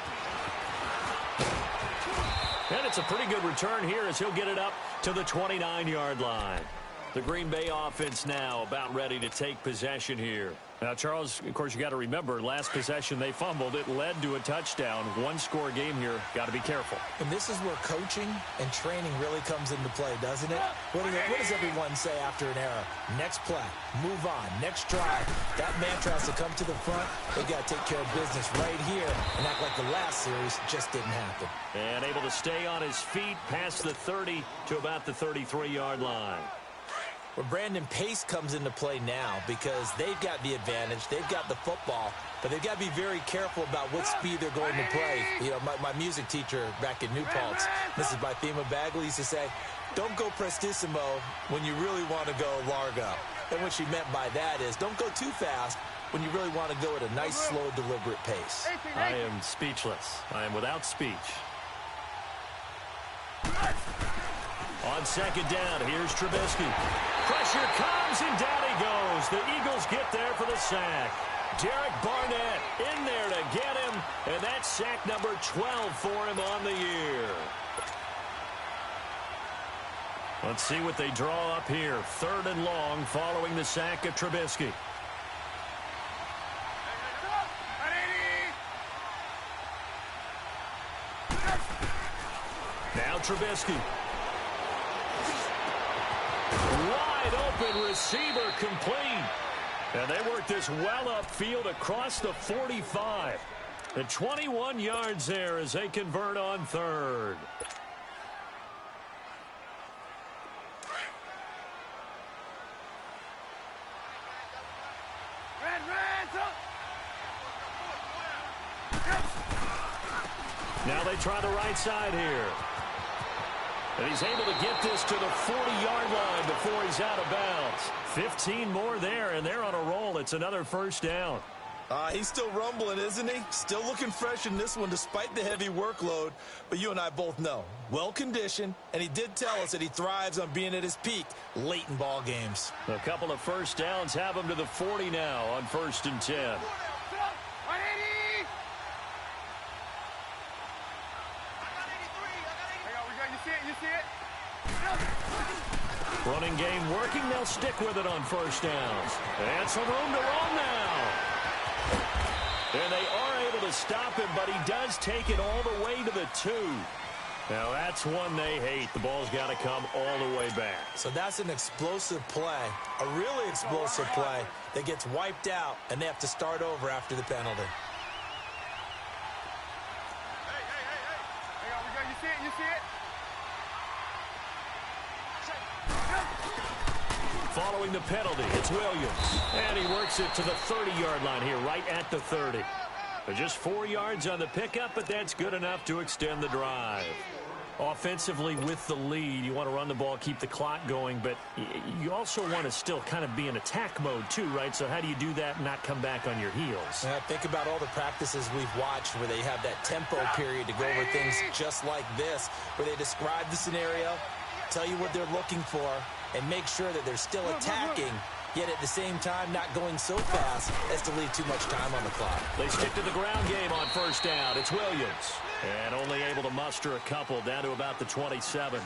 And it's a pretty good return here as he'll get it up to the 29-yard line. The Green Bay offense now about ready to take possession here. Now, Charles, of course, you got to remember, last possession they fumbled. It led to a touchdown. 1-score game here. Got to be careful. And this is where coaching and training really comes into play, doesn't it? What does everyone say after an error? Next play, move on, next drive. That mantra has to come to the front. They got to take care of business right here and act like the last series just didn't happen. And able to stay on his feet past the 30 to about the 33-yard line. Well, Brandon, pace comes into play now because they've got the advantage. They've got the football, but they've got to be very careful about what speed they're going to play. You know, my music teacher back in New Paltz, Mrs. Bythema Bagley, used to say, don't go prestissimo when you really want to go largo. And what she meant by that is don't go too fast when you really want to go at a nice, slow, deliberate pace. I am speechless. I am without speech. On second down, here's Trubisky. Pressure comes, and down he goes. The Eagles get there for the sack. Derek Barnett in there to get him, and that's sack number 12 for him on the year. Let's see what they draw up here. 3rd and long following the sack of Trubisky. Now Trubisky. Wide open receiver complete. And they work this well upfield across the 45. The 21 yards there as they convert on 3rd. Now they try the right side here. And he's able to get this to the 40-yard line before he's out of bounds. 15 more there, and they're on a roll. It's another first down. He's still rumbling, isn't he? Still looking fresh in this one despite the heavy workload. But you and I both know, well-conditioned, and he did tell us that he thrives on being at his peak late in ball games. A couple of first downs have him to the 40 now on 1st and 10. Running game working. They'll stick with it on first downs. And some room to run now. And they are able to stop him, but he does take it all the way to the 2. Now, that's one they hate. The ball's got to come all the way back. So that's an explosive play, a really explosive play that gets wiped out, and they have to start over after the penalty. Hey, you see it? You see it? Following the penalty, it's Williams. And he works it to the 30-yard line here, right at the 30. Just 4 yards on the pickup, but that's good enough to extend the drive. Offensively, with the lead, you want to run the ball, keep the clock going, but you also want to still kind of be in attack mode too, right? So how do you do that and not come back on your heels? Yeah, think about all the practices we've watched where they have that tempo period to go over things just like this, where they describe the scenario, tell you what they're looking for, and make sure that they're still attacking, yet at the same time not going so fast as to leave too much time on the clock. They stick to the ground game on first down. It's Williams. And only able to muster a couple down to about the 27.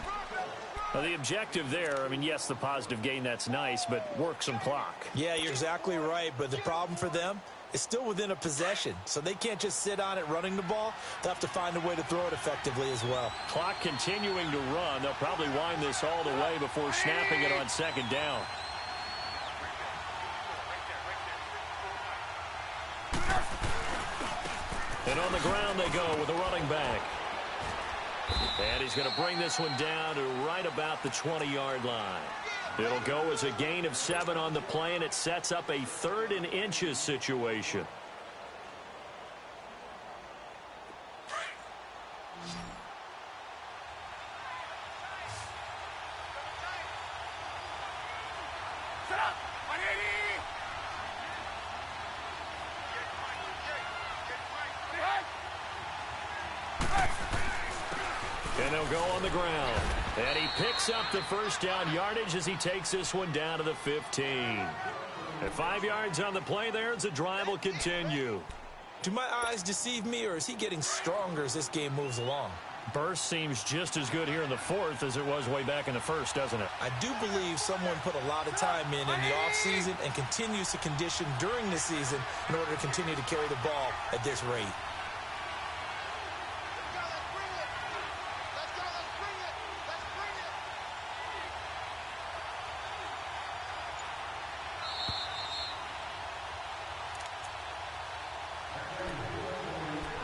Now, the objective there, I mean, yes, the positive gain, that's nice, but work some clock. Yeah, you're exactly right, but the problem for them is still within a possession, so they can't just sit on it running the ball. They'll have to find a way to throw it effectively as well. Clock continuing to run. They'll probably wind this all the way before snapping it on second down. And on the ground they go with a running back. And he's going to bring this one down to right about the 20-yard line. It'll go as a gain of 7 on the play, and it sets up a 3rd and inches situation. And they'll go on the ground. And he picks up the first down yardage as he takes this one down to the 15. And 5 yards on the play there as the drive will continue. Do my eyes deceive me, or is he getting stronger as this game moves along? Burst seems just as good here in the 4th as it was way back in the 1st, doesn't it? I do believe someone put a lot of time in the offseason and continues to condition during the season in order to continue to carry the ball at this rate.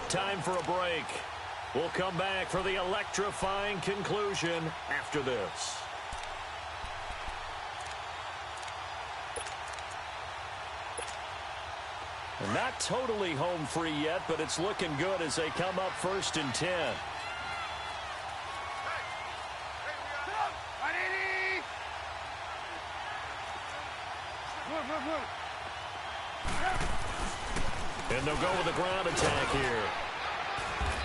Time for a break. We'll come back for the electrifying conclusion after this. And not totally home free yet, but it's looking good as they come up 1st and 10. And they'll go with a ground attack here.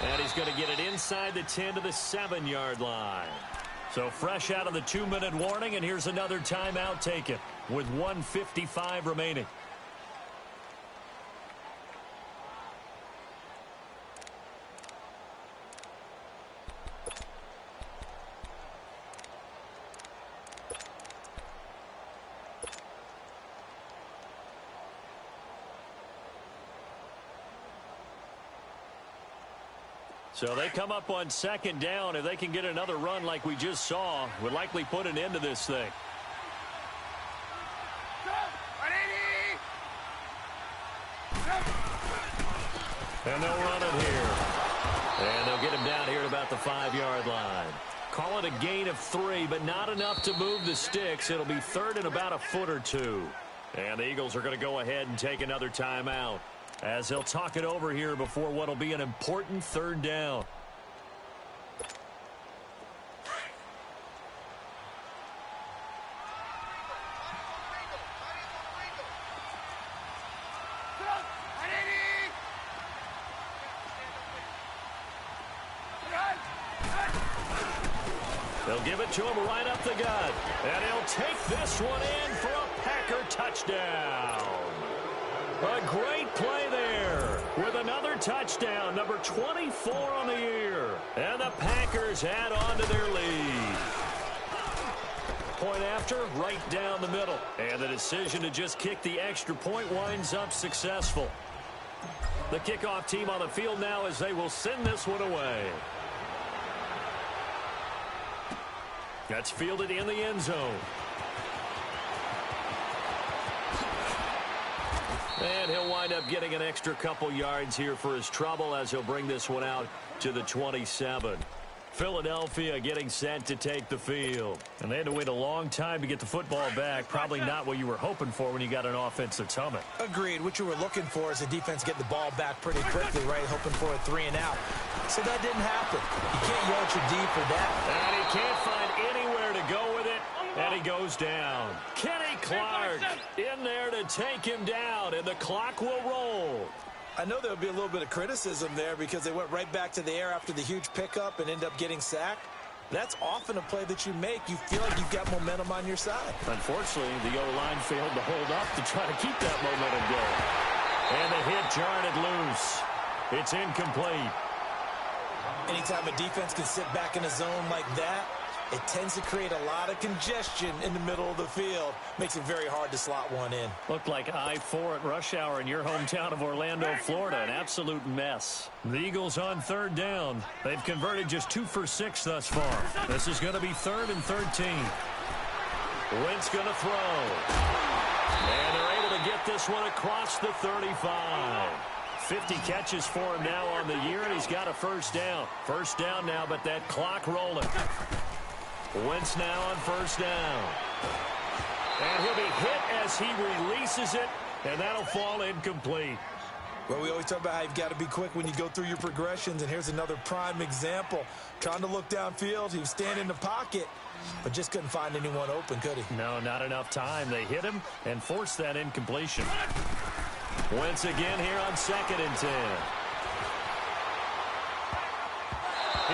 And he's going to get it inside the 10 to the 7-yard line. So fresh out of the 2-minute warning, and here's another timeout taken with 1:55 remaining. So they come up on 2nd down. If they can get another run like we just saw, would likely put an end to this thing. And they'll run it here. And they'll get him down here at about the 5-yard line. Call it a gain of 3, but not enough to move the sticks. It'll be 3rd and about a foot or 2. And the Eagles are going to go ahead and take another timeout, as they'll talk it over here before what will be an important 3rd down. They'll give it to him right up the gut. And he'll take this one in for a Packer touchdown. A great play there with another touchdown, number 24 on the year. And the Packers add on to their lead. Point after, right down the middle. And the decision to just kick the extra point winds up successful. The kickoff team on the field now as they will send this one away. That's fielded in the end zone. And he'll wind up getting an extra couple yards here for his trouble as he'll bring this one out to the 27. Philadelphia getting set to take the field. And they had to wait a long time to get the football back. Probably not what you were hoping for when you got an offense that's humming. Agreed. What you were looking for is the defense get the ball back pretty quickly, right? Hoping for a 3 and out. So that didn't happen. You can't yell at your D for that. And he can't find anywhere to go with it. And he goes down. Kenny Clark in there to take him down. And the clock will roll. I know there'll be a little bit of criticism there because they went right back to the air after the huge pickup and end up getting sacked. That's often a play that you make. You feel like you've got momentum on your side. Unfortunately, the O-line failed to hold up to try to keep that momentum going. And the hit jarred it loose. It's incomplete. Anytime a defense can sit back in a zone like that, it tends to create a lot of congestion in the middle of the field. Makes it very hard to slot one in. Looked like I-4 at rush hour in your hometown of Orlando, Florida. An absolute mess. The Eagles on third down. They've converted just 2 for 6 thus far. This is going to be 3rd and 13. Wentz going to throw. And they're able to get this one across the 35. 50 catches for him now on the year, and he's got a first down. First down now, but that clock rolling. Wentz now on first down. And he'll be hit as he releases it, and that'll fall incomplete. Well, we always talk about how you've got to be quick when you go through your progressions, and here's another prime example. Trying to look downfield, he was standing in the pocket, but just couldn't find anyone open, could he? No, not enough time. They hit him and forced that incompletion. Wentz again here on 2nd and 10.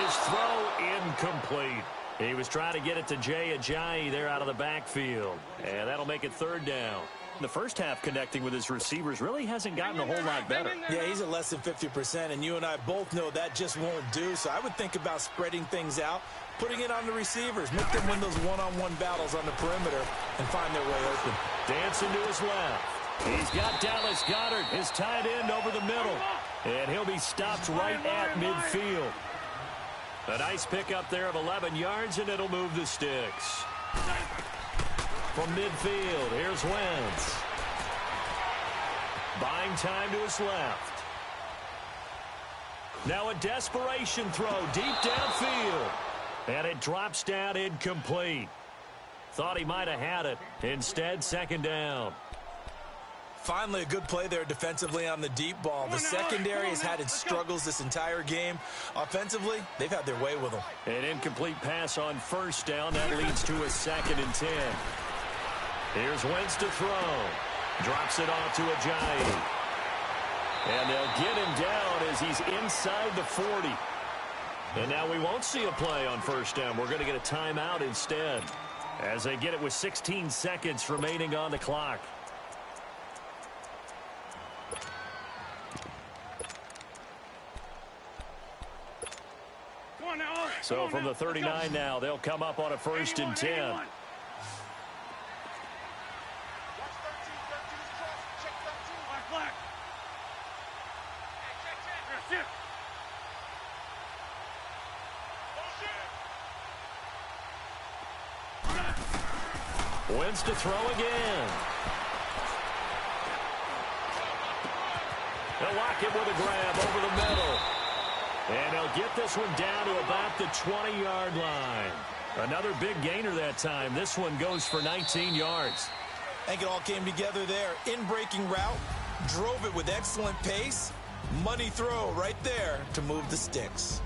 His throw incomplete. He was trying to get it to Jay Ajayi there out of the backfield. And that'll make it 3rd down. The first half connecting with his receivers really hasn't gotten a whole lot better. Yeah, he's at less than 50%, and you and I both know that just won't do. So I would think about spreading things out, putting it on the receivers, make them win those one-on-one battles on the perimeter and find their way open. Dancing to his left. He's got Dallas Goedert, his tight end, over the middle. And he'll be stopped right at midfield. A nice pickup there of 11 yards, and it'll move the sticks. From midfield, here's Wentz. Buying time to his left. Now a desperation throw deep downfield. And it drops down incomplete. Thought he might have had it. Instead, 2nd down. Finally, a good play there defensively on the deep ball. The secondary has had its struggles this entire game. Offensively, they've had their way with them. An incomplete pass on first down. That leads to a 2nd and 10. Here's Wentz to throw. Drops it off to Ajayi. And they'll get him down as he's inside the 40. And now we won't see a play on first down. We're going to get a timeout instead as they get it with 16 seconds remaining on the clock. So from the 39 now, they'll come up on a 1st and 10. Wentz to throw again. They'll lock it with a grab over the middle. And he'll get this one down to about the 20-yard line. Another big gainer that time. This one goes for 19 yards. I think it all came together there. In-breaking route, drove it with excellent pace. Money throw right there to move the sticks.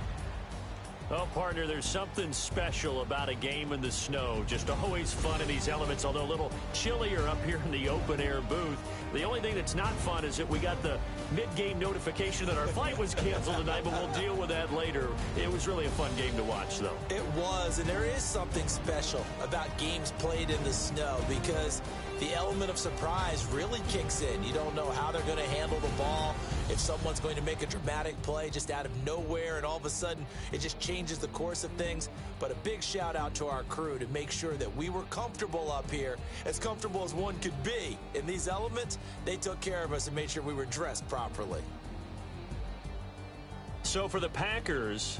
Well, partner, there's something special about a game in the snow. Just always fun in these elements, although a little chillier up here in the open-air booth. The only thing that's not fun is that we got the mid-game notification that our flight was canceled tonight, but we'll deal with that later. It was really a fun game to watch, though. It was, and there is something special about games played in the snow because the element of surprise really kicks in. You don't know how they're going to handle the ball, if someone's going to make a dramatic play just out of nowhere, and all of a sudden it just changes the course of things. But a big shout out to our crew to make sure that we were comfortable up here, as comfortable as one could be. In these elements, they took care of us and made sure we were dressed properly. So for the Packers,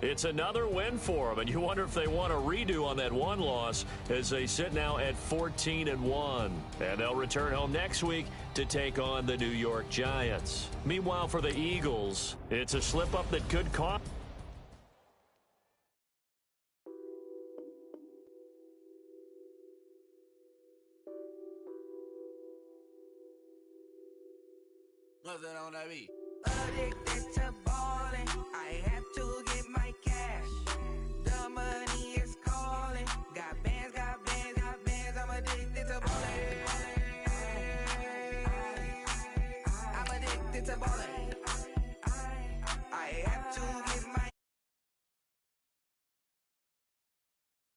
It's another win for them, and you wonder if they want a redo on that one loss as they sit now at 14-1. And they'll return home next week to take on the New York Giants. Meanwhile, for the Eagles, it's a slip-up that could cost. What's that on that beat? Addicted to balling, I have to get my cash. The money is calling. Got bands, I'm addicted to balling. I'm addicted to balling.